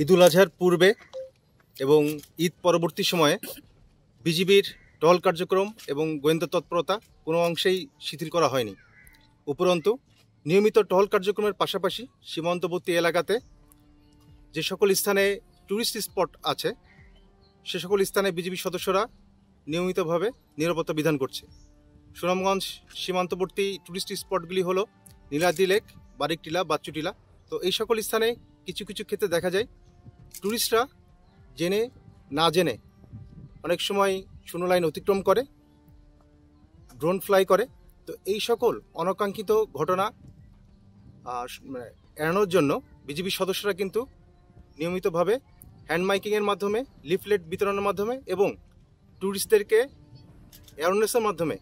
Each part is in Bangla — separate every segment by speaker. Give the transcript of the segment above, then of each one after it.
Speaker 1: ঈদুল আজহার পূর্বে এবং ঈদ পরবর্তী সময়ে বিজিবির টহল কার্যক্রম এবং গোয়েন্দা তৎপরতা কোনো অংশেই শিথিল করা হয়নি। উপরন্তু নিয়মিত টহল কার্যক্রমের পাশাপাশি সীমান্তবর্তী এলাকাতে যে সকল স্থানে ট্যুরিস্ট স্পট আছে সে সকল স্থানে বিজিবি সদস্যরা নিয়মিতভাবে নিরাপত্তা বিধান করছে। সুনামগঞ্জ সীমান্তবর্তী ট্যুরিস্ট স্পটগুলি হলো নীলাদ্রি লেক, বারিকটিলা, বাচ্চুটিলা। তো এই সকল স্থানে কিছু কিছু ক্ষেত্রে দেখা যায় ট্যুরিস্টরা জেনে না জেনে অনেক সময় শূন্য লাইন অতিক্রম করে, ড্রোন ফ্লাই করে। তো এই সকল অনাকাঙ্ক্ষিত ঘটনা এড়ানোর জন্য বিজিবি সদস্যরা কিন্তু নিয়মিতভাবে হ্যান্ড মাইকিংয়ের মাধ্যমে, লিফলেট বিতরণের মাধ্যমে এবং ট্যুরিস্টদেরকে অ্যাওয়ারনেসের মাধ্যমে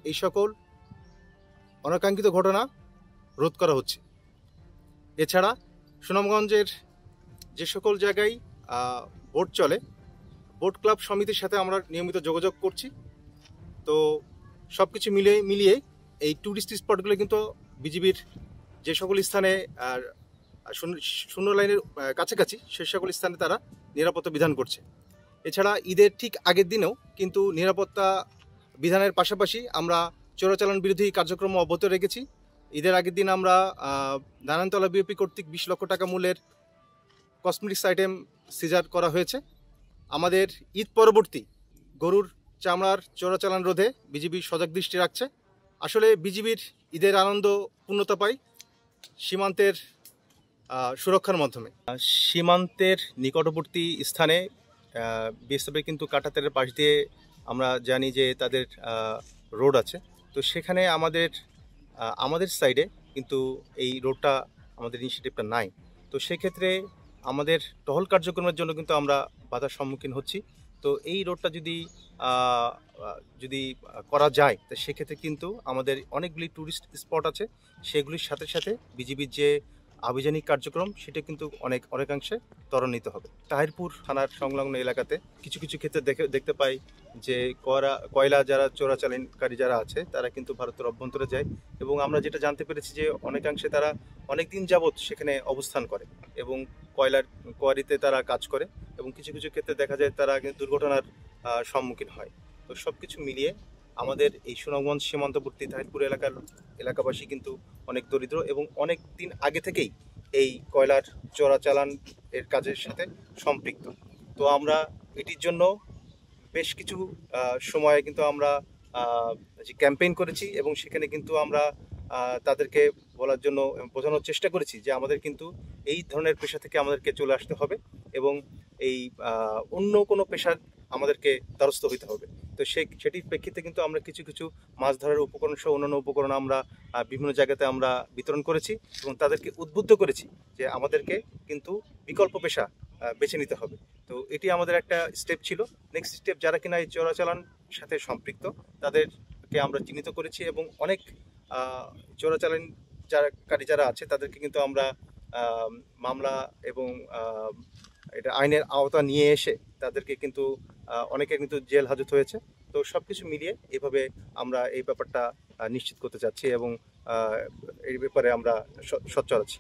Speaker 1: এই সকল অনাকাঙ্ক্ষিত ঘটনা রোধ করা হচ্ছে। এছাড়া সুনামগঞ্জের যে সকল জায়গায় বোট চলে, বোট ক্লাব সমিতির সাথে আমরা নিয়মিত যোগাযোগ করছি। তো সব কিছু মিলিয়ে এই ট্যুরিস্ট স্পটগুলো কিন্তু বিজিবির যে সকল স্থানে শূন্য লাইনের কাছাকাছি সে সকল স্থানে তারা নিরাপত্তা বিধান করছে। এছাড়া ঈদের ঠিক আগের দিনেও কিন্তু নিরাপত্তা বিধানের পাশাপাশি আমরা চোরাচালান বিরোধী কার্যক্রম অব্যাহত রেখেছি। ঈদের আগের দিন আমরা নারায়ণতলা বিওপি কর্তৃক 20 লক্ষ টাকা মূল্যের কসমেটিক্স আইটেম সিজার করা হয়েছে। আমাদের ঈদ পরবর্তী গরুর চামড়ার চোরাচালান রোধে বিজিবি সজাগ দৃষ্টি রাখছে। আসলে বিজিবির ঈদের আনন্দ পূর্ণতা পায় সীমান্তের সুরক্ষার মাধ্যমে। সীমান্তের নিকটবর্তী স্থানে বিএসএফের কিন্তু কাঁটাতারের পাশ দিয়ে আমরা জানি যে তাদের রোড আছে। তো সেখানে আমাদের সাইডে কিন্তু এই রোডটা, আমাদের ইনিশিয়েটিভটা নাই। তো সেক্ষেত্রে আমাদের টহল কার্যক্রমের জন্য কিন্তু আমরা বাধার সম্মুখীন হচ্ছি। তো এই রোডটা যদি করা যায় তো সেক্ষেত্রে কিন্তু আমাদের অনেকগুলি ট্যুরিস্ট স্পট আছে, সেগুলির সাথে সাথে বিজিবির যে আভিযানিক কার্যক্রম সেটা কিন্তু অনেকাংশে ত্বরান্বিত হবে। তাহিরপুর থানার সংলগ্ন এলাকাতে কিছু কিছু ক্ষেত্রে দেখতে পাই যে কয়লা যারা চোরাচালানকারী যারা আছে তারা কিন্তু ভারতের অভ্যন্তরে যায় এবং আমরা যেটা জানতে পেরেছি যে অনেকাংশে তারা অনেক দিন যাবৎ সেখানে অবস্থান করে এবং কয়লার কোয়ারিতে তারা কাজ করে এবং কিছু কিছু ক্ষেত্রে দেখা যায় তারা দুর্ঘটনার সম্মুখীন হয়। তো সব কিছু মিলিয়ে আমাদের এই সুনামগঞ্জ সীমান্তবর্তী তাহিরপুর এলাকাবাসী কিন্তু অনেক দরিদ্র এবং অনেক দিন আগে থেকেই এই কয়লার চোরাচালান এর কাজের সাথে সম্পৃক্ত। তো আমরা এটির জন্য বেশ কিছু সময়ে কিন্তু আমরা যে ক্যাম্পেইন করেছি এবং সেখানে কিন্তু আমরা তাদেরকে বলার জন্য বোঝানোর চেষ্টা করেছি যে আমাদের কিন্তু এই ধরনের পেশা থেকে আমাদেরকে চলে আসতে হবে এবং এই অন্য কোনো পেশার আমাদেরকে দ্বারস্থ হইতে হবে। তো সেটির প্রেক্ষিতে কিন্তু আমরা কিছু কিছু মাছ ধরার উপকরণ সহ অন্যান্য উপকরণ আমরা বিভিন্ন জায়গাতে আমরা বিতরণ করেছি এবং তাদেরকে উদ্বুদ্ধ করেছি যে আমাদেরকে কিন্তু বিকল্প পেশা বেছে নিতে হবে। তো এটি আমাদের একটা স্টেপ ছিল। নেক্সট স্টেপ, যারা কিনা এই চোরাচালান সাথে সম্পৃক্ত তাদেরকে আমরা চিহ্নিত করেছি এবং অনেক চোরাচালানকারী যারা আছে তাদেরকে কিন্তু আমরা মামলা এবং এটা আইনের আওতা নিয়ে এসে তাদেরকে কিন্তু অনেকে কিন্তু জেল হাজত হয়েছে। তো সব কিছু মিলিয়ে এভাবে আমরা এই ব্যাপারটা নিশ্চিত করতে চাচ্ছি এবং এই ব্যাপারে আমরা সোচ্চার আছি।